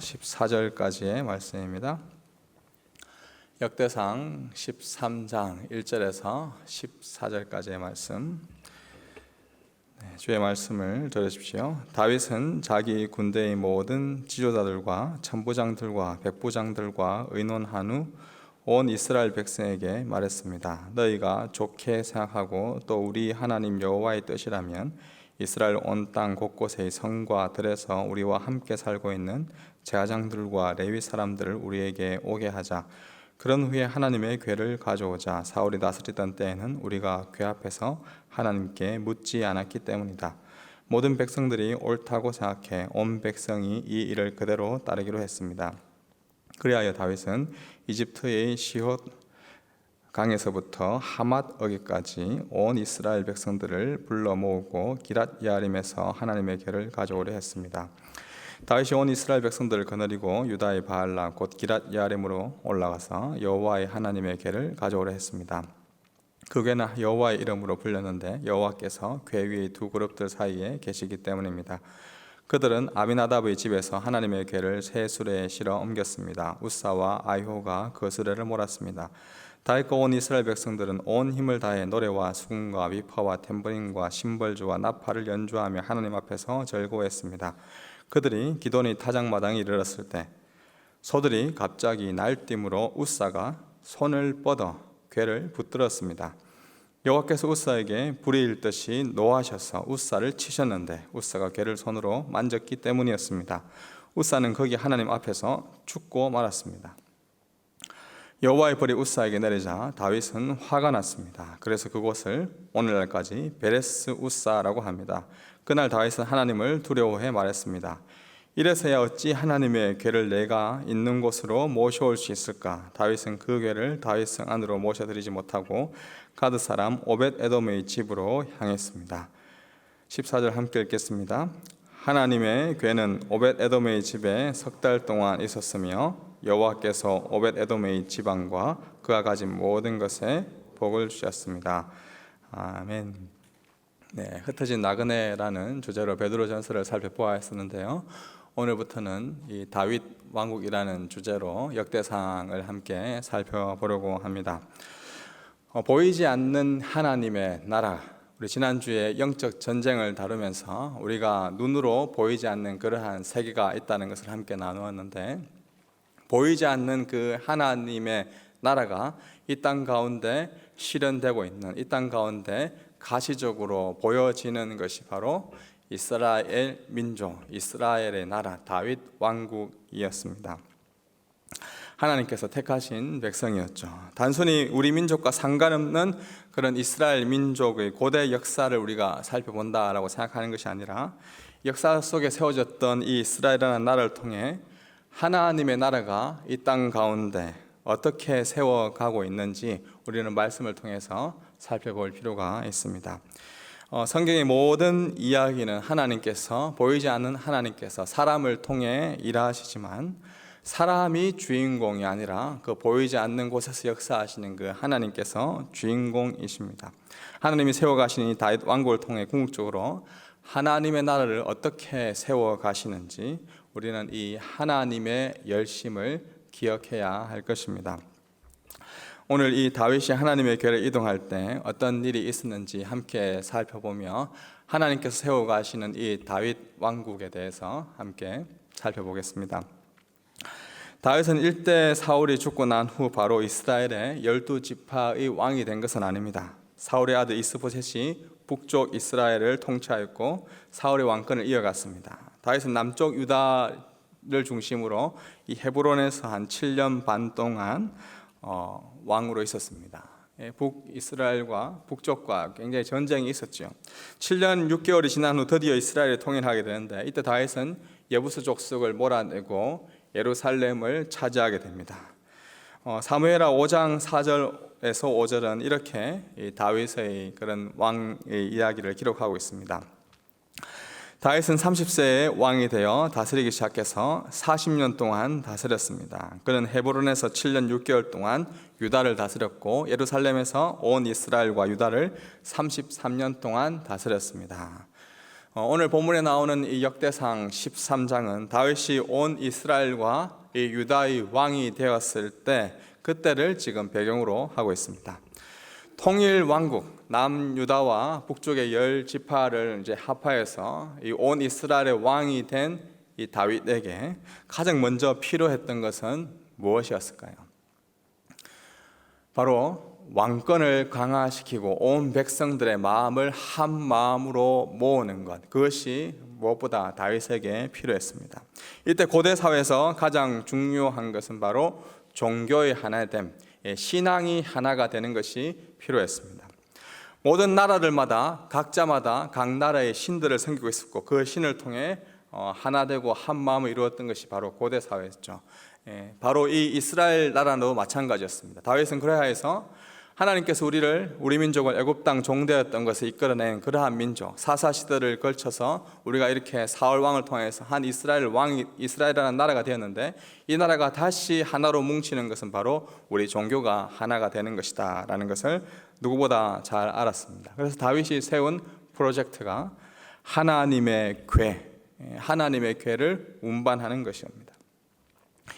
14절까지의 말씀입니다. 역대상 13장 1절에서 14절까지의 말씀, 주의 말씀을 들으십시오. 다윗은 자기 군대의 모든 지도자들과 천부장들과 백부장들과 의논한 후 온 이스라엘 백성에게 말했습니다. 너희가 좋게 생각하고 또 우리 하나님 여호와의 뜻이라면 이스라엘 온 땅 곳곳의 성과 들에서 우리와 함께 살고 있는 제사장들과 레위 사람들을 우리에게 오게 하자. 그런 후에 하나님의 궤를 가져오자. 사울이 다스리던 때에는 우리가 궤 앞에서 하나님께 묻지 않았기 때문이다. 모든 백성들이 옳다고 생각해 온 백성이 이 일을 그대로 따르기로 했습니다. 그리하여 다윗은 이집트의 시옷 강에서부터 하맛 어기까지 온 이스라엘 백성들을 불러 모으고 기랏 야림에서 하나님의 궤를 가져오려 했습니다. 다윗이 온 이스라엘 백성들을 거느리고 유다의 바알라 곧 기랏 야림으로 올라가서 여호와의 하나님의 궤를 가져오려 했습니다. 그 궤는 여호와의 이름으로 불렸는데 여호와께서 궤 위의 두 그룹들 사이에 계시기 때문입니다. 그들은 아비나답의 집에서 하나님의 궤를 새 수레에 실어 옮겼습니다. 우사와 아히호가 그 수레를 몰았습니다. 다윗과 온 이스라엘 백성들은 온 힘을 다해 노래와 수금과 위파와 탬버린과 심벌주와 나팔을 연주하며 하나님 앞에서 절구했습니다. 그들이 기돈의 타작마당에 이르렀을 때 소들이 갑자기 날뛰므로 우사가 손을 뻗어 궤를 붙들었습니다. 여호와께서 우사에게 불이 일듯이 노하셔서 우사를 치셨는데 우사가 궤를 손으로 만졌기 때문이었습니다. 우사는 거기 하나님 앞에서 죽고 말았습니다. 여호와의 불이 우사에게 내리자 다윗은 화가 났습니다. 그래서 그곳을 오늘날까지 베레스 우사라고 합니다. 그날 다윗은 하나님을 두려워해 말했습니다. 이래서야 어찌 하나님의 궤를 내가 있는 곳으로 모셔올 수 있을까? 다윗은 그 궤를 다윗성 안으로 모셔드리지 못하고 가드 사람 오벳 에돔의 집으로 향했습니다. 14절 함께 읽겠습니다. 하나님의 궤는 오벳 에돔의 집에 석 달 동안 있었으며 여호와께서 오벳 에돔의 지방과 그가 가진 모든 것에 복을 주셨습니다. 아멘. 흩어진 나그네라는 주제로 베드로전서를 살펴보았었는데요. 오늘부터는 이 다윗 왕국이라는 주제로 역대상을 함께 살펴보려고 합니다. 보이지 않는 하나님의 나라, 우리 지난주에 영적 전쟁을 다루면서 우리가 눈으로 보이지 않는 그러한 세계가 있다는 것을 함께 나누었는데, 보이지 않는 그 하나님의 나라가 이 땅 가운데 실현되고 있는, 이 땅 가운데 가시적으로 보여지는 것이 바로 이스라엘 민족, 이스라엘의 나라, 다윗 왕국이었습니다. 하나님께서 택하신 백성이었죠. 단순히 우리 민족과 상관없는 그런 이스라엘 민족의 고대 역사를 우리가 살펴본다라고 생각하는 것이 아니라 역사 속에 세워졌던 이 이스라엘이라는 나라를 통해 하나님의 나라가 이 땅 가운데 어떻게 세워가고 있는지 우리는 말씀을 통해서 살펴볼 필요가 있습니다. 성경의 모든 이야기는 하나님께서, 보이지 않는 하나님께서 사람을 통해 일하시지만 사람이 주인공이 아니라 그 보이지 않는 곳에서 역사하시는 그 하나님께서 주인공이십니다. 하나님이 세워가신 이 다윗 왕국을 통해 궁극적으로 하나님의 나라를 어떻게 세워가시는지 우리는 이 하나님의 열심을 기억해야 할 것입니다. 오늘 이 다윗이 하나님의 궤를 이동할 때 어떤 일이 있었는지 함께 살펴보며 하나님께서 세워가시는 이 다윗 왕국에 대해서 함께 살펴보겠습니다. 다윗은 일대 사울이 죽고 난 후 바로 이스라엘의 12지파의 왕이 된 것은 아닙니다. 사울의 아들 이스보셋이 북쪽 이스라엘을 통치하였고 사울의 왕권을 이어갔습니다. 다윗은 남쪽 유다를 중심으로 이 헤브론에서 한 7년 반 동안 왕으로 있었습니다. 북이스라엘과 북쪽과 굉장히 전쟁이 있었죠. 7년 6개월이 지난 후 드디어 이스라엘을 통일하게 되는데 이때 다윗은 예부스 족속을 몰아내고 예루살렘을 차지하게 됩니다. 사무엘하 5장 4절에서 5절은 이렇게 다윗의 그런 왕의 이야기를 기록하고 있습니다. 다윗은 30세에 왕이 되어 다스리기 시작해서 40년 동안 다스렸습니다. 그는 헤브론에서 7년 6개월 동안 유다를 다스렸고 예루살렘에서 온 이스라엘과 유다를 33년 동안 다스렸습니다. 오늘 본문에 나오는 이 역대상 13장은 다윗이 온 이스라엘과 이 유다의 왕이 되었을 때 그때를 지금 배경으로 하고 있습니다. 통일 왕국 남유다와 북쪽의 10지파를 이제 합하여서 이 온 이스라엘의 왕이 된 이 다윗에게 가장 먼저 필요했던 것은 무엇이었을까요? 바로 왕권을 강화시키고 온 백성들의 마음을 한 마음으로 모으는 것, 그것이 무엇보다 다윗에게 필요했습니다. 이때 고대 사회에서 가장 중요한 것은 바로 종교의 하나됨, 신앙이 하나가 되는 것이 필요했습니다. 모든 나라들마다 각자마다 각 나라의 신들을 섬기고 있었고 그 신을 통해 하나 되고 한 마음을 이루었던 것이 바로 고대 사회였죠. 바로 이 이스라엘 나라도 마찬가지였습니다. 다윗은 그래야해서 하나님께서 우리 민족을 애굽 땅 종되었던 것을 이끌어낸 그러한 민족, 사사 시대를 걸쳐서 우리가 이렇게 사울 왕을 통해서 한 이스라엘이라는 나라가 되었는데 이 나라가 다시 하나로 뭉치는 것은 바로 우리 종교가 하나가 되는 것이다라는 것을 누구보다 잘 알았습니다. 그래서 다윗이 세운 프로젝트가 하나님의 궤를 운반하는 것입니다.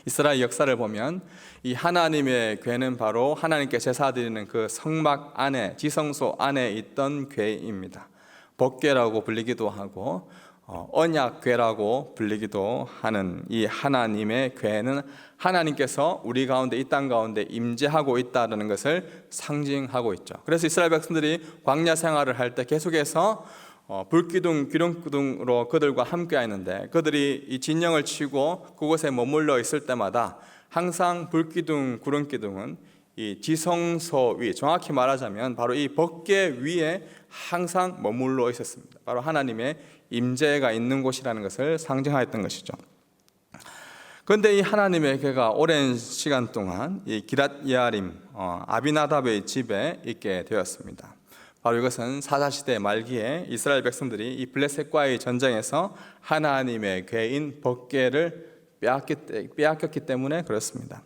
이스라엘 역사를 보면 이 하나님의 궤는 바로 하나님께 제사 드리는 그 성막 안에, 지성소 안에 있던 궤입니다. 법궤라고 불리기도 하고 언약궤라고 불리기도 하는 이 하나님의 궤는 하나님께서 우리 가운데, 이 땅 가운데 임재하고 있다는 것을 상징하고 있죠. 그래서 이스라엘 백성들이 광야 생활을 할 때 계속해서 불기둥, 기름기둥으로 그들과 함께 했는데 그들이 이 진영을 치고 그곳에 머물러 있을 때마다 항상 불기둥, 구름기둥은 이 지성소 위, 정확히 말하자면 바로 이 법궤 위에 항상 머물러 있었습니다. 바로 하나님의 임재가 있는 곳이라는 것을 상징하였던 것이죠. 그런데 이 하나님의 궤가 오랜 시간 동안 이 기럇 예아림 아비나답의 집에 있게 되었습니다. 바로 이것은 사사시대 말기에 이스라엘 백성들이 이 블레셋과의 전쟁에서 하나님의 궤인 법궤를 빼앗겼기 때문에 그렇습니다.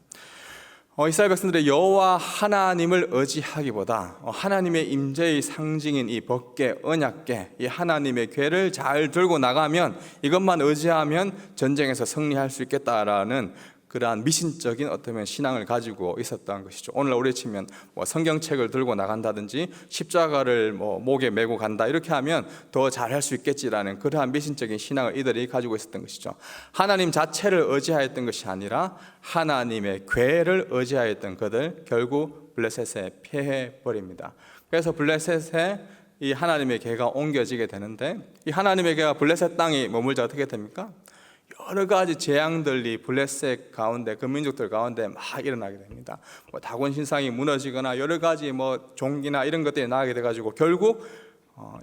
이스라엘 백성들의 여호와 하나님을 의지하기보다 하나님의 임재의 상징인 이 법궤, 언약궤, 이 하나님의 궤를 잘 들고 나가면, 이것만 의지하면 전쟁에서 승리할 수 있겠다라는 그러한 미신적인 어떤 신앙을 가지고 있었던 것이죠. 오늘 우리 치면 성경책을 들고 나간다든지 십자가를 목에 메고 간다 이렇게 하면 더 잘할 수 있겠지라는 그러한 미신적인 신앙을 이들이 가지고 있었던 것이죠. 하나님 자체를 의지하였던 것이 아니라 하나님의 궤를 의지하였던 그들, 결국 블레셋에 패해 버립니다. 그래서 블레셋에 이 하나님의 궤가 옮겨지게 되는데, 이 하나님의 궤가 블레셋 땅에 머물자 어떻게 됩니까? 여러 가지 재앙들이 블레셋 가운데, 그 민족들 가운데 막 일어나게 됩니다. 다곤 신상이 무너지거나 여러 가지 종기나 이런 것들이 나게 돼가지고 결국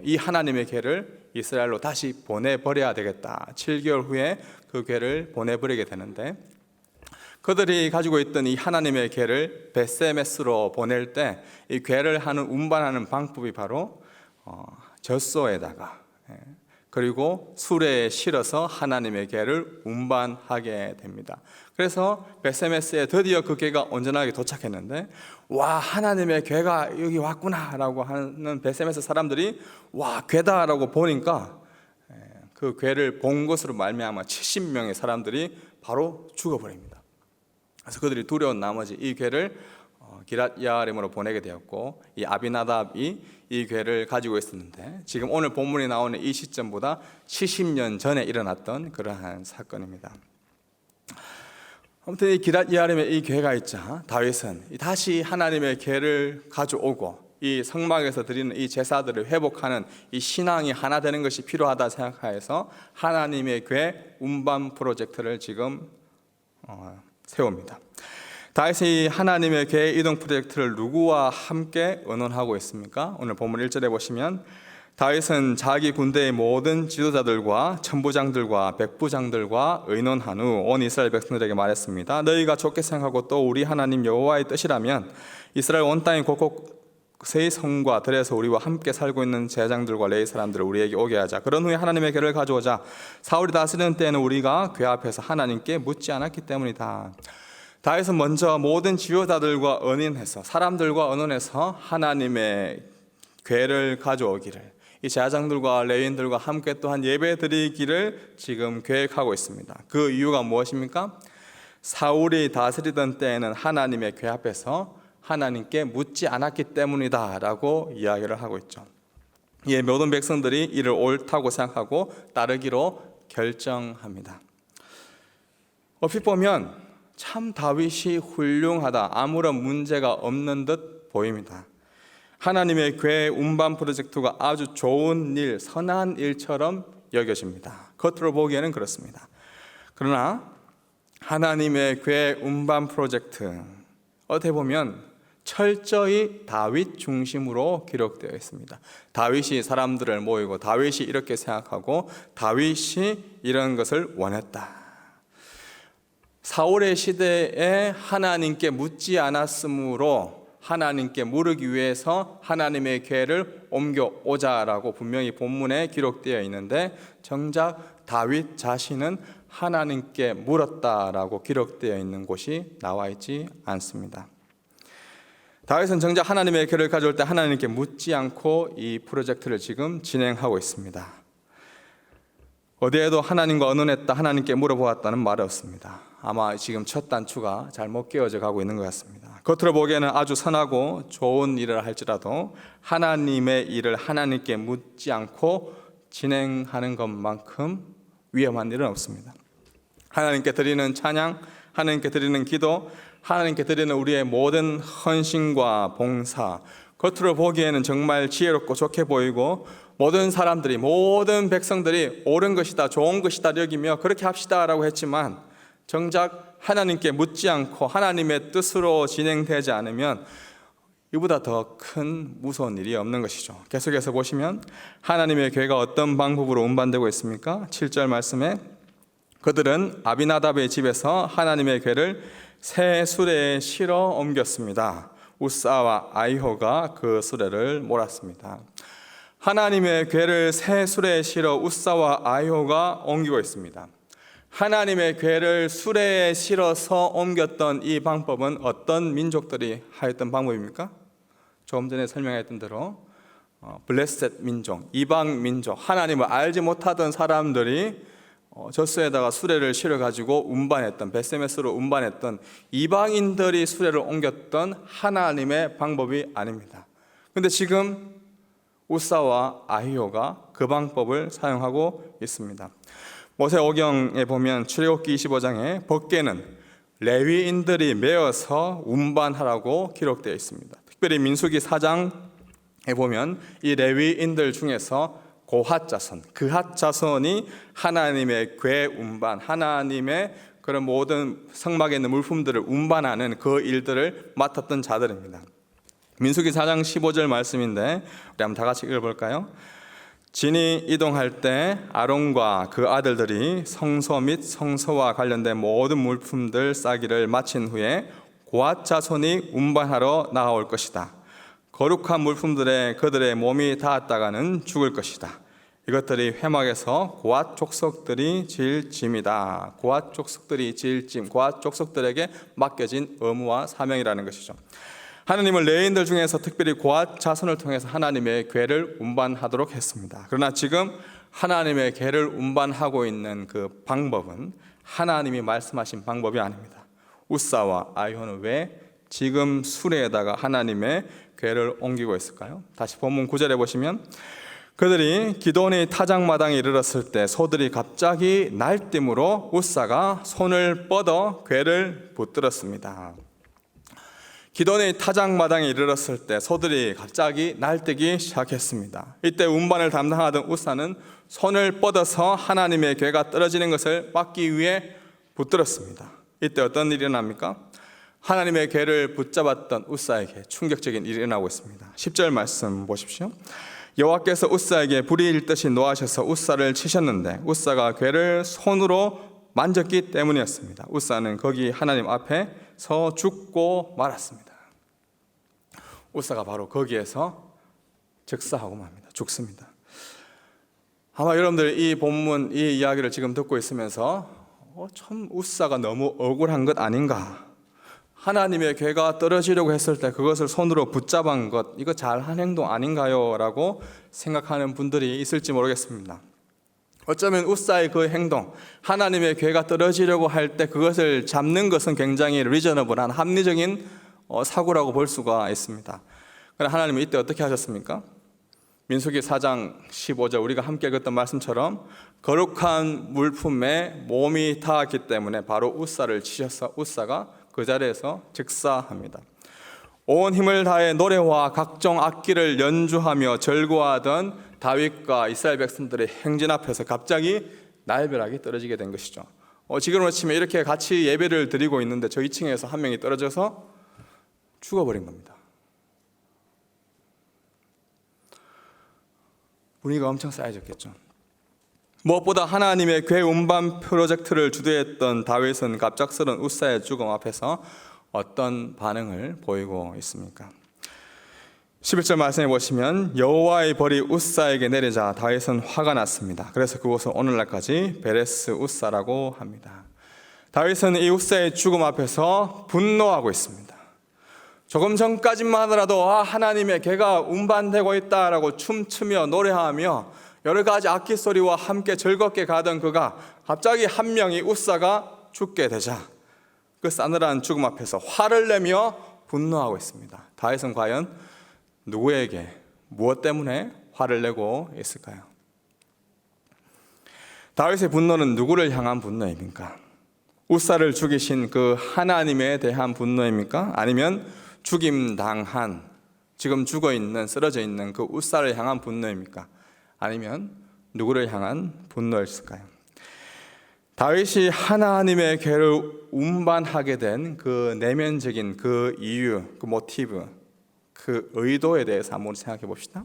이 하나님의 궤를 이스라엘로 다시 보내버려야 되겠다. 7개월 후에 그 궤를 보내버리게 되는데, 그들이 가지고 있던 이 하나님의 궤를 벳세메스로 보낼 때 이 궤를 운반하는 방법이 바로 젖소에다가 그리고 수레에 실어서 하나님의 궤를 운반하게 됩니다. 그래서 벳세메스에 드디어 그 궤가 온전하게 도착했는데, 와, 하나님의 궤가 여기 왔구나 라고 하는 벳세메스 사람들이 와, 궤다라고 보니까 그 궤를 본 것으로 말미암아 70명의 사람들이 바로 죽어버립니다. 그래서 그들이 두려운 나머지 이 궤를 기럇 예아림으로 보내게 되었고, 이 아비나답이 이 궤를 가지고 있었는데, 지금 오늘 본문에 나오는 이 시점보다 70년 전에 일어났던 그러한 사건입니다. 아무튼 이 기럇 예아림에 이 궤가 있자 다윗은 다시 하나님의 궤를 가져오고 이 성막에서 드리는 이 제사들을 회복하는 이 신앙이 하나 되는 것이 필요하다 생각하여서 하나님의 궤 운반 프로젝트를 지금 세웁니다. 다윗이 하나님의 궤 이동 프로젝트를 누구와 함께 의논하고 있습니까? 오늘 본문 1절에 보시면 다윗은 자기 군대의 모든 지도자들과 천부장들과 백부장들과 의논한 후 온 이스라엘 백성들에게 말했습니다. 너희가 좋게 생각하고 또 우리 하나님 여호와의 뜻이라면 이스라엘 온 땅의 곳곳의 성과 들에서 우리와 함께 살고 있는 제장들과 레위 사람들을 우리에게 오게 하자. 그런 후에 하나님의 궤를 가져오자. 사울이 다스리는 때에는 우리가 궤 앞에서 하나님께 묻지 않았기 때문이다. 다윗은 먼저 모든 지도자들과 의논해서, 사람들과 의논해서 하나님의 궤를 가져오기를, 이 제사장들과 레위인들과 함께 또한 예배 드리기를 지금 계획하고 있습니다. 그 이유가 무엇입니까? 사울이 다스리던 때에는 하나님의 궤 앞에서 하나님께 묻지 않았기 때문이다 라고 이야기를 하고 있죠. 예, 모든 백성들이 이를 옳다고 생각하고 따르기로 결정합니다. 얼핏 보면 참 다윗이 훌륭하다, 아무런 문제가 없는 듯 보입니다. 하나님의 궤 운반 프로젝트가 아주 좋은 일, 선한 일처럼 여겨집니다. 겉으로 보기에는 그렇습니다. 그러나 하나님의 궤 운반 프로젝트, 어떻게 보면 철저히 다윗 중심으로 기록되어 있습니다. 다윗이 사람들을 모이고 다윗이 이렇게 생각하고 다윗이 이런 것을 원했다. 사울의 시대에 하나님께 묻지 않았으므로 하나님께 물으기 위해서 하나님의 궤를 옮겨오자라고 분명히 본문에 기록되어 있는데, 정작 다윗 자신은 하나님께 물었다라고 기록되어 있는 곳이 나와 있지 않습니다. 다윗은 정작 하나님의 궤를 가져올 때 하나님께 묻지 않고 이 프로젝트를 지금 진행하고 있습니다. 어디에도 하나님과 의논했다, 하나님께 물어보았다는 말이 없습니다. 아마 지금 첫 단추가 잘못 끼워져 가고 있는 것 같습니다. 겉으로 보기에는 아주 선하고 좋은 일을 할지라도 하나님의 일을 하나님께 묻지 않고 진행하는 것만큼 위험한 일은 없습니다. 하나님께 드리는 찬양, 하나님께 드리는 기도, 하나님께 드리는 우리의 모든 헌신과 봉사, 겉으로 보기에는 정말 지혜롭고 좋게 보이고 모든 사람들이, 모든 백성들이 옳은 것이다, 좋은 것이다 여기며 그렇게 합시다라고 했지만, 정작 하나님께 묻지 않고 하나님의 뜻으로 진행되지 않으면 이보다 더 큰 무서운 일이 없는 것이죠. 계속해서 보시면 하나님의 궤가 어떤 방법으로 운반되고 있습니까? 7절 말씀에 그들은 아비나답의 집에서 하나님의 궤를 새 수레에 실어 옮겼습니다. 우사와 아이호가 그 수레를 몰았습니다. 하나님의 궤를 새 수레에 실어 우사와 아이호가 옮기고 있습니다. 하나님의 궤를 수레에 실어서 옮겼던 이 방법은 어떤 민족들이 하였던 방법입니까? 조금 전에 설명했던 대로 블레셋 민족, 이방 민족, 하나님을 알지 못하던 사람들이 젖소에다가 수레를 실어가지고 운반했던, 베세메스로 운반했던 이방인들이 수레를 옮겼던 하나님의 방법이 아닙니다. 그런데 지금 우사와 아히오가 그 방법을 사용하고 있습니다. 모세오경에 보면 출애굽기 25장에 법궤는 레위인들이 메어서 운반하라고 기록되어 있습니다. 특별히 민수기 4장에 보면 이 레위인들 중에서 고핫 자손, 그핫 자손이 하나님의 궤 운반, 하나님의 그런 모든 성막에 있는 물품들을 운반하는 그 일들을 맡았던 자들입니다. 민수기 4장 15절 말씀인데 우리 한번 다 같이 읽어볼까요? 진이 이동할 때 아론과 그 아들들이 성소 및 성소와 관련된 모든 물품들 싸기를 마친 후에 고핫 자손이 운반하러 나아올 것이다. 거룩한 물품들에 그들의 몸이 닿았다가는 죽을 것이다. 이것들이 회막에서 고핫 족속들이 질 짐이다. 고핫 족속들이 질 짐, 고핫 족속들에게 맡겨진 의무와 사명이라는 것이죠. 하나님은 레위인들 중에서 특별히 고핫 자손을 통해서 하나님의 궤를 운반하도록 했습니다. 그러나 지금 하나님의 궤를 운반하고 있는 그 방법은 하나님이 말씀하신 방법이 아닙니다. 우사와 아이호는 왜 지금 수레에다가 하나님의 궤를 옮기고 있을까요? 다시 본문 9절에 보시면 그들이 기드온의 타작마당에 이르렀을 때 소들이 갑자기 날뛰므로 우사가 손을 뻗어 궤를 붙들었습니다. 기드온의 타작마당에 이르렀을 때 소들이 갑자기 날뛰기 시작했습니다. 이때 운반을 담당하던 우사는 손을 뻗어서 하나님의 궤가 떨어지는 것을 막기 위해 붙들었습니다. 이때 어떤 일이 일어납니까? 하나님의 궤를 붙잡았던 우사에게 충격적인 일이 일어나고 있습니다. 10절 말씀 보십시오. 여호와께서 우사에게 불의일 듯이 노하셔서 우사를 치셨는데 우사가 궤를 손으로 만졌기 때문이었습니다. 우사는 거기 하나님 앞에 서 죽고 말았습니다. 우사가 바로 거기에서 즉사하고 맙니다. 죽습니다. 아마 여러분들 이 본문, 이 이야기를 지금 듣고 있으면서 참 우사가 너무 억울한 것 아닌가 하나님의 괴가 떨어지려고 했을 때 그것을 손으로 붙잡은 것, 이거 잘한 행동 아닌가요? 라고 생각하는 분들이 있을지 모르겠습니다. 어쩌면 우사의 그 행동, 하나님의 괴가 떨어지려고 할 때 그것을 잡는 것은 굉장히 리저너블한 합리적인 사고라고 볼 수가 있습니다. 그러나 하나님은 이때 어떻게 하셨습니까? 민수기 4장 15절 우리가 함께 읽었던 말씀처럼 거룩한 물품에 몸이 닿았기 때문에 바로 우사를 치셔서 우사가 그 자리에서 즉사합니다. 온 힘을 다해 노래와 각종 악기를 연주하며 절구하던 다윗과 이스라엘 백성들의 행진 앞에서 갑자기 날벼락이 떨어지게 된 것이죠. 지금으로 치면 이렇게 같이 예배를 드리고 있는데 저 2층에서 한 명이 떨어져서 죽어버린 겁니다. 분위기가 엄청 쌓여졌겠죠. 무엇보다 하나님의 괴 운반 프로젝트를 주도했던 다윗은 갑작스런 우사의 죽음 앞에서 어떤 반응을 보이고 있습니까? 11절 말씀해 보시면 여호와의 벌이 우사에게 내리자 다윗은 화가 났습니다. 그래서 그곳은 오늘날까지 베레스 우사라고 합니다. 다윗은 이 우사의 죽음 앞에서 분노하고 있습니다. 조금 전까지만 하더라도 하나님의 괴가 운반되고 있다라고 춤추며 노래하며 여러 가지 악기 소리와 함께 즐겁게 가던 그가 갑자기 한 명이 우사가 죽게 되자 그 싸늘한 죽음 앞에서 화를 내며 분노하고 있습니다. 다윗은 과연 누구에게 무엇 때문에 화를 내고 있을까요? 다윗의 분노는 누구를 향한 분노입니까? 우사를 죽이신 그 하나님에 대한 분노입니까? 아니면 죽임당한 지금 죽어있는 쓰러져 있는 그 우사를 향한 분노입니까? 아니면 누구를 향한 분노였을까요? 다윗이 하나님의 괴를 운반하게 된 그 내면적인 그 이유, 그 모티브, 그 의도에 대해서 한번 생각해 봅시다.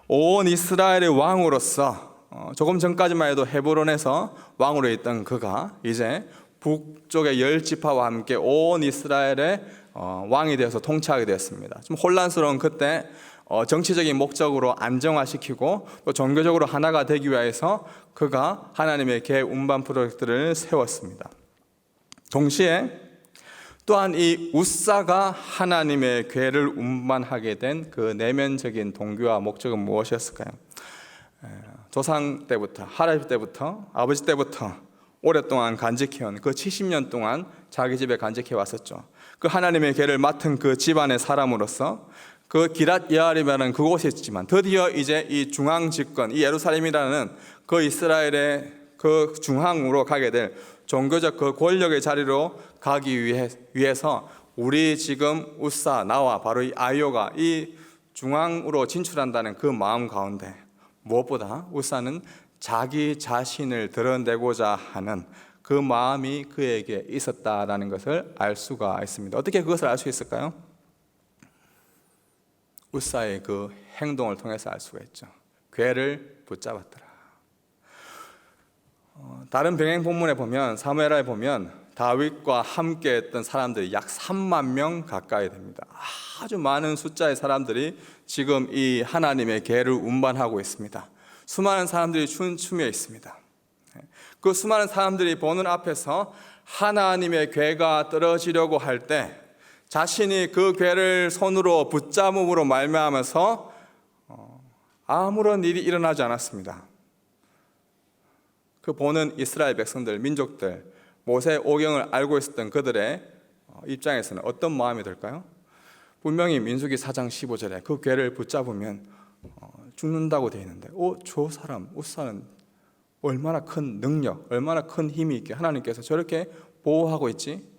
온 이스라엘의 왕으로서 조금 전까지만 해도 헤브론에서 왕으로 있던 그가 이제 북쪽의 10지파와 함께 온 이스라엘의 왕이 되어서 통치하게 되었습니다. 좀 혼란스러운 그때 정치적인 목적으로 안정화시키고 또 종교적으로 하나가 되기 위해서 그가 하나님의 궤 운반 프로젝트를 세웠습니다. 동시에 또한 이 우사가 하나님의 궤를 운반하게 된 그 내면적인 동기와 목적은 무엇이었을까요? 조상 때부터, 할아버지 때부터, 아버지 때부터 오랫동안 간직해온 그 70년 동안 자기 집에 간직해 왔었죠. 그 하나님의 궤를 맡은 그 집안의 사람으로서 그 기랏 여아림이라는 그곳에 있지만 드디어 이제 이 중앙 집권, 이 예루살렘이라는 그 이스라엘의 그 중앙으로 가게 될 종교적 그 권력의 자리로 가기 위해서 우리 지금 우사 나와 바로 이 아이오가 이 중앙으로 진출한다는 그 마음 가운데 무엇보다 우사는 자기 자신을 드러내고자 하는 그 마음이 그에게 있었다라는 것을 알 수가 있습니다. 어떻게 그것을 알 수 있을까요? 우사의 그 행동을 통해서 알 수가 있죠. 궤를 붙잡았더라. 다른 병행 본문에 보면 사무엘하에 보면 다윗과 함께 했던 사람들이 약 3만 명 가까이 됩니다. 아주 많은 숫자의 사람들이 지금 이 하나님의 궤를 운반하고 있습니다. 수많은 사람들이 춤추며 있습니다. 그 수많은 사람들이 보는 앞에서 하나님의 궤가 떨어지려고 할 때 자신이 그 궤를 손으로 붙잡음으로 말미암아서 아무런 일이 일어나지 않았습니다. 그 보는 이스라엘 백성들, 민족들, 모세 오경을 알고 있었던 그들의 입장에서는 어떤 마음이 들까요? 분명히 민수기 4장 15절에 그 궤를 붙잡으면 죽는다고 되어 있는데 저 사람, 우사는 얼마나 큰 능력, 얼마나 큰 힘이 있게 하나님께서 저렇게 보호하고 있지?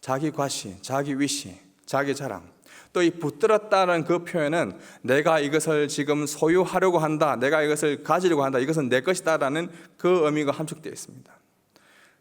자기 과시, 자기 위시, 자기 자랑. 또 이 붙들었다는 그 표현은 내가 이것을 지금 소유하려고 한다, 내가 이것을 가지려고 한다, 이것은 내 것이다라는 그 의미가 함축되어 있습니다.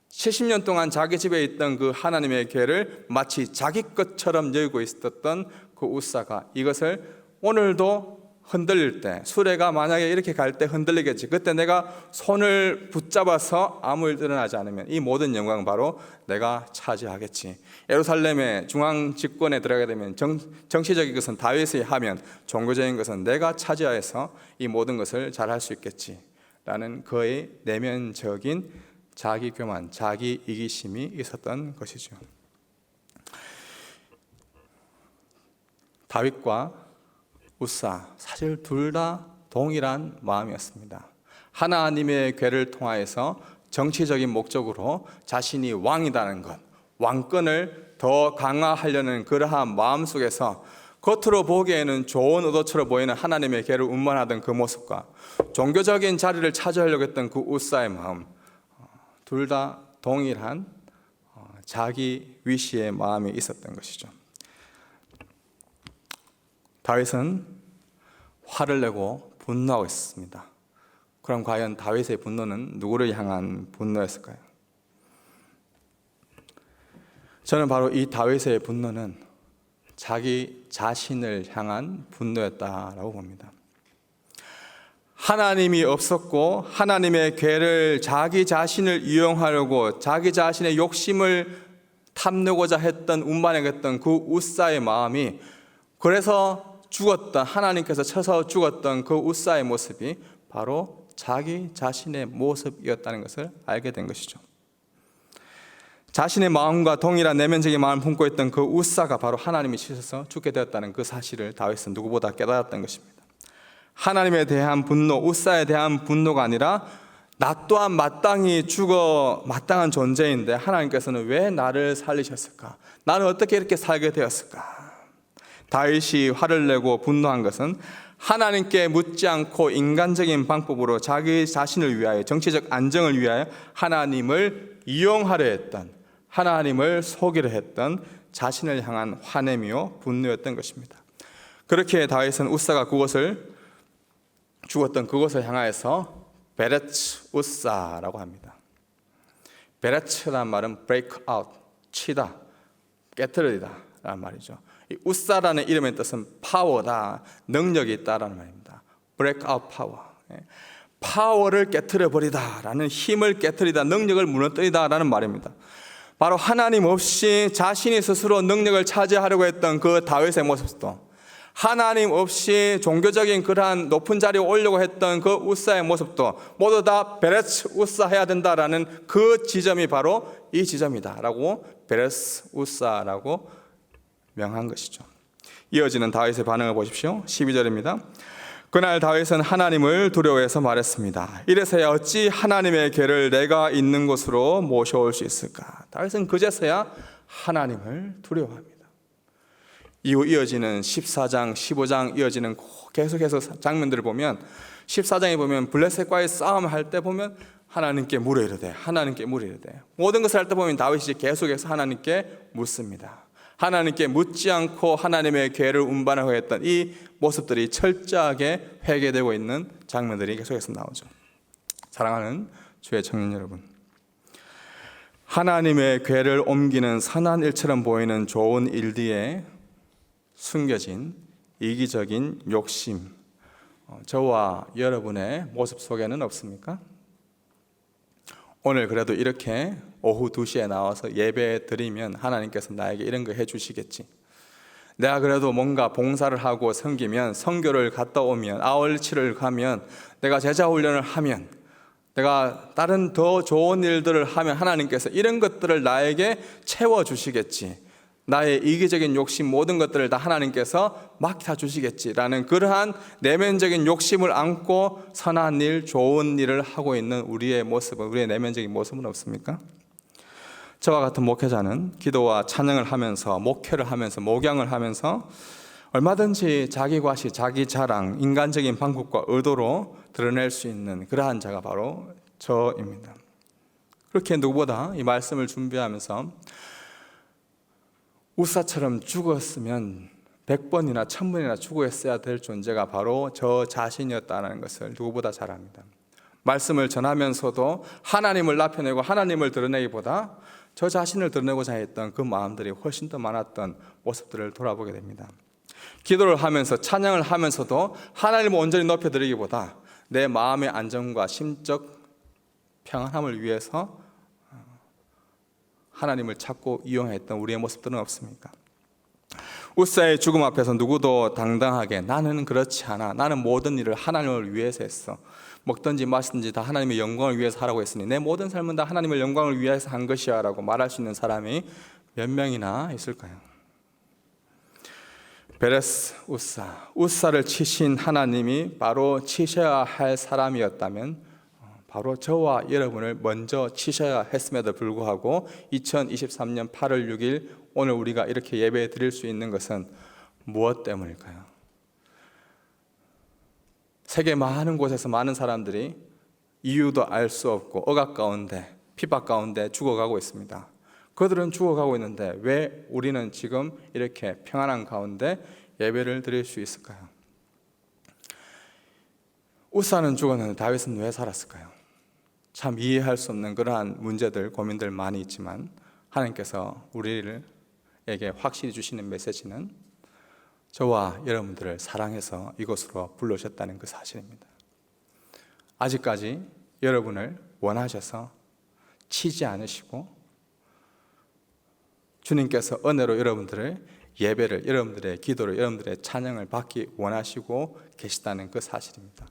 70년 동안 자기 집에 있던 그 하나님의 궤를 마치 자기 것처럼 여기고 있었던 그 우사가 이것을 오늘도 흔들릴 때, 수레가 만약에 이렇게 갈 때 흔들리겠지. 그때 내가 손을 붙잡아서 아무 일 일어나지 않으면 이 모든 영광은 바로 내가 차지하겠지. 예루살렘의 중앙 집권에 들어가게 되면 정치적인 것은 다윗이 하면 종교적인 것은 내가 차지하여서 이 모든 것을 잘할 수 있겠지 라는 그의 내면적인 자기 교만, 자기 이기심이 있었던 것이죠. 다윗과 우사, 사실 둘 다 동일한 마음이었습니다. 하나님의 궤를 통하여서 정치적인 목적으로 자신이 왕이라는 것, 왕권을 더 강화하려는 그러한 마음 속에서 겉으로 보기에는 좋은 의도처럼 보이는 하나님의 궤를 운반하던 그 모습과 종교적인 자리를 차지하려고 했던 그 우사의 마음, 둘 다 동일한 자기 위시의 마음이 있었던 것이죠. 다윗은 화를 내고 분노하고 있었습니다. 그럼 과연 다윗의 분노는 누구를 향한 분노였을까요? 저는 바로 이 다윗의 분노는 자기 자신을 향한 분노였다라고 봅니다. 하나님이 없었고 하나님의 궤를 자기 자신을 이용하려고 자기 자신의 욕심을 탐내고자 했던 운반하겠던 그 우사의 마음이, 그래서 죽었던, 하나님께서 쳐서 죽었던 그 우사의 모습이 바로 자기 자신의 모습이었다는 것을 알게 된 것이죠. 자신의 마음과 동일한 내면적인 마음을 품고 있던 그 우사가 바로 하나님이 치셔서 죽게 되었다는 그 사실을 다윗은 누구보다 깨달았던 것입니다. 하나님에 대한 분노, 우사에 대한 분노가 아니라 나 또한 마땅히 죽어 마땅한 존재인데 하나님께서는 왜 나를 살리셨을까? 나는 어떻게 이렇게 살게 되었을까? 다윗이 화를 내고 분노한 것은 하나님께 묻지 않고 인간적인 방법으로 자기 자신을 위하여, 정치적 안정을 위하여 하나님을 이용하려 했던, 하나님을 속이려 했던 자신을 향한 화냄이요 분노였던 것입니다. 그렇게 다윗은 우사가 죽었던 그곳을 향하여서 베레츠 우사라고 합니다. 베레츠란 말은 break out, 치다, 깨트리다 라는 말이죠. 이 우사라는 이름의 뜻은 파워다, 능력이 있다라는 말입니다. break out power, 파워를 깨트려 버리다라는, 힘을 깨트리다, 능력을 무너뜨리다라는 말입니다. 바로 하나님 없이 자신이 스스로 능력을 차지하려고 했던 그 다윗의 모습도, 하나님 없이 종교적인 그러한 높은 자리에 오려고 했던 그 우사의 모습도 모두 다 베레츠 우사 해야 된다라는 그 지점이 바로 이 지점이다라고 베레츠 우사라고 명한 것이죠. 이어지는 다윗의 반응을 보십시오. 12절입니다. 그날 다윗은 하나님을 두려워해서 말했습니다. 이래서야 어찌 하나님의 궤를 내가 있는 곳으로 모셔올 수 있을까? 다윗은 그제서야 하나님을 두려워합니다. 이후 이어지는 14장, 15장 이어지는 계속해서 장면들을 보면 14장에 보면 블레셋과의 싸움을 할 때 보면 하나님께 물어 이르되, 하나님께 물어 이르되, 모든 것을 할 때 보면 다윗이 계속해서 하나님께 묻습니다. 하나님께 묻지 않고 하나님의 궤를 운반하고 했던 이 모습들이 철저하게 회개되고 있는 장면들이 계속해서 나오죠. 사랑하는 주의 청년 여러분, 하나님의 궤를 옮기는 선한 일처럼 보이는 좋은 일 뒤에 숨겨진 이기적인 욕심, 저와 여러분의 모습 속에는 없습니까? 오늘 그래도 이렇게 오후 2시에 나와서 예배 드리면 하나님께서 나에게 이런 거 해주시겠지, 내가 그래도 뭔가 봉사를 하고 섬기면, 선교를 갔다 오면, 아울치를 가면, 내가 제자 훈련을 하면, 내가 다른 더 좋은 일들을 하면 하나님께서 이런 것들을 나에게 채워주시겠지, 나의 이기적인 욕심 모든 것들을 다 하나님께서 맡겨주시겠지라는 그러한 내면적인 욕심을 안고 선한 일, 좋은 일을 하고 있는 우리의 모습은, 우리의 내면적인 모습은 없습니까? 저와 같은 목회자는 기도와 찬양을 하면서, 목회를 하면서, 목양을 하면서 얼마든지 자기 과시, 자기 자랑, 인간적인 방법과 의도로 드러낼 수 있는 그러한 자가 바로 저입니다. 그렇게 누구보다 이 말씀을 준비하면서 우사처럼 죽었으면 100번이나 1000번이나 죽어야 될 존재가 바로 저 자신이었다는 것을 누구보다 잘 압니다. 말씀을 전하면서도 하나님을 나타내고 하나님을 드러내기보다 저 자신을 드러내고자 했던 그 마음들이 훨씬 더 많았던 모습들을 돌아보게 됩니다. 기도를 하면서, 찬양을 하면서도 하나님을 온전히 높여드리기보다 내 마음의 안정과 심적 평안함을 위해서 하나님을 찾고 이용했던 우리의 모습들은 없습니까? 우사의 죽음 앞에서 누구도 당당하게 나는 그렇지 않아, 나는 모든 일을 하나님을 위해서 했어, 먹든지 마시든지 다 하나님의 영광을 위해서 하라고 했으니 내 모든 삶은 다 하나님의 영광을 위해서 한 것이야 라고 말할 수 있는 사람이 몇 명이나 있을까요? 베레스 우사를 치신 하나님이 바로 치셔야 할 사람이었다면 바로 저와 여러분을 먼저 치셔야 했음에도 불구하고 2023년 8월 6일 오늘 우리가 이렇게 예배 드릴 수 있는 것은 무엇 때문일까요? 세계 많은 곳에서 많은 사람들이 이유도 알 수 없고 억압 가운데 핍박 가운데 죽어가고 있습니다. 그들은 죽어가고 있는데 왜 우리는 지금 이렇게 평안한 가운데 예배를 드릴 수 있을까요? 우사는 죽었는데 다윗은 왜 살았을까요? 참 이해할 수 없는 그러한 문제들, 고민들 많이 있지만 하나님께서 우리에게 확실히 주시는 메시지는 저와 여러분들을 사랑해서 이곳으로 불러오셨다는 그 사실입니다. 아직까지 여러분을 원하셔서 치지 않으시고 주님께서 은혜로 여러분들을 예배를, 여러분들의 기도를, 여러분들의 찬양을 받기 원하시고 계시다는 그 사실입니다.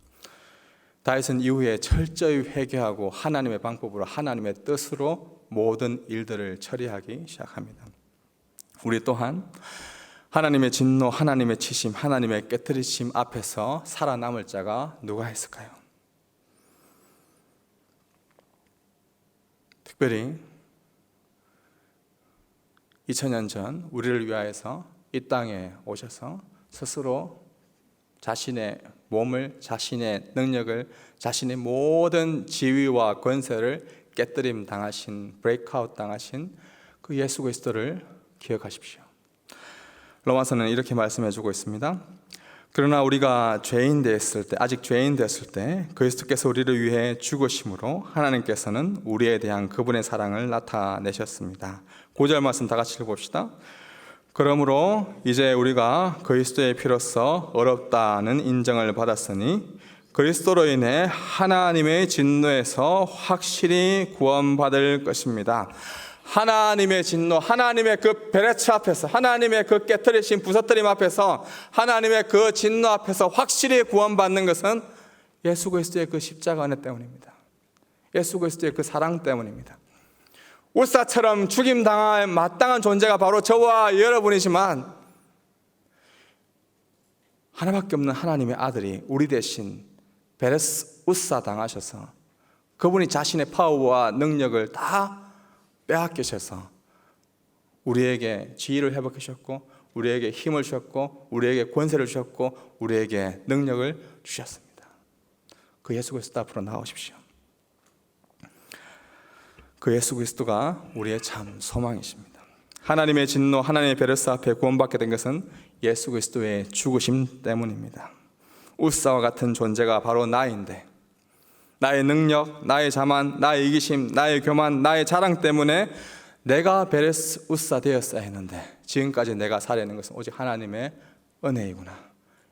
다윗은 이후에 철저히 회개하고 하나님의 방법으로 하나님의 뜻으로 모든 일들을 처리하기 시작합니다. 우리 또한 하나님의 진노, 하나님의 치심, 하나님의 깨뜨리심 앞에서 살아남을 자가 누가 있을까요? 특별히 2000년 전 우리를 위하여서 이 땅에 오셔서 스스로 자신의 몸을, 자신의 능력을, 자신의 모든 지위와 권세를 깨뜨림 당하신, 브레이크아웃 당하신 그 예수 그리스도를 기억하십시오. 로마서는 이렇게 말씀해주고 있습니다. 그러나 우리가 죄인 됐을 때, 아직 죄인 됐을 때 그리스도께서 우리를 위해 죽으심으로 하나님께서는 우리에 대한 그분의 사랑을 나타내셨습니다. 9절 말씀 다 같이 읽어봅시다. 그러므로 이제 우리가 그리스도의 피로써 어렵다는 인정을 받았으니 그리스도로 인해 하나님의 진노에서 확실히 구원받을 것입니다. 하나님의 진노, 하나님의 그 베레츠 앞에서, 하나님의 그 깨뜨리신 부서뜨림 앞에서, 하나님의 그 진노 앞에서 확실히 구원받는 것은 예수 그리스도의 그 십자가 은혜 때문입니다. 예수 그리스도의 그 사랑 때문입니다. 우사처럼 죽임당할 마땅한 존재가 바로 저와 여러분이지만 하나밖에 없는 하나님의 아들이 우리 대신 베레스 우사 당하셔서 그분이 자신의 파워와 능력을 다 빼앗기셔서 우리에게 지위를 회복해 주셨고 우리에게 힘을 주셨고 우리에게 권세를 주셨고 우리에게 능력을 주셨습니다. 그 예수 그리스도 앞으로 나오십시오. 그 예수 그리스도가 우리의 참 소망이십니다. 하나님의 진노, 하나님의 베레스 앞에 구원받게 된 것은 예수 그리스도의 죽으심 때문입니다. 우사와 같은 존재가 바로 나인데 나의 능력, 나의 자만, 나의 이기심, 나의 교만, 나의 자랑 때문에 내가 베레스 우사 되었어야 했는데 지금까지 내가 살아있는 것은 오직 하나님의 은혜이구나.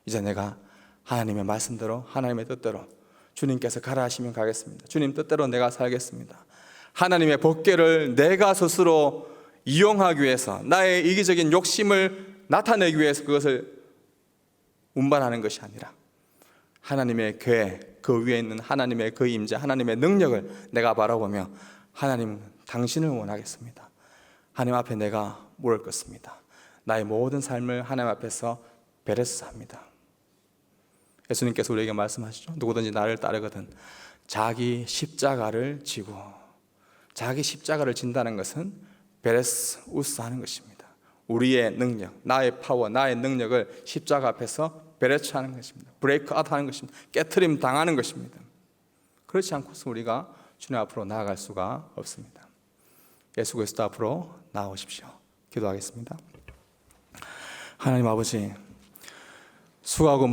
이제 내가 하나님의 말씀대로, 하나님의 뜻대로 주님께서 가라 하시면 가겠습니다. 주님 뜻대로 내가 살겠습니다. 하나님의 법궤를 내가 스스로 이용하기 위해서 나의 이기적인 욕심을 나타내기 위해서 그것을 운반하는 것이 아니라 하나님의 궤, 그 위에 있는 하나님의 그 임재, 하나님의 능력을 내가 바라보며 하나님 당신을 원하겠습니다. 하나님 앞에 내가 물을 것입니다. 나의 모든 삶을 하나님 앞에서 베레스합니다. 예수님께서 우리에게 말씀하시죠. 누구든지 나를 따르거든 자기 십자가를 지고, 자기 십자가를 진다는 것은 베레스 우스하는 것입니다. 우리의 능력, 나의 파워, 나의 능력을 십자가 앞에서 베레츠하는 것입니다. 브레이크 아웃 하는 것입니다. 깨트림 당하는 것입니다. 그렇지 않고서 우리가 주님 앞으로 나아갈 수가 없습니다. 예수 그리스도 앞으로 나오십시오. 기도하겠습니다. 하나님 아버지, 수고하고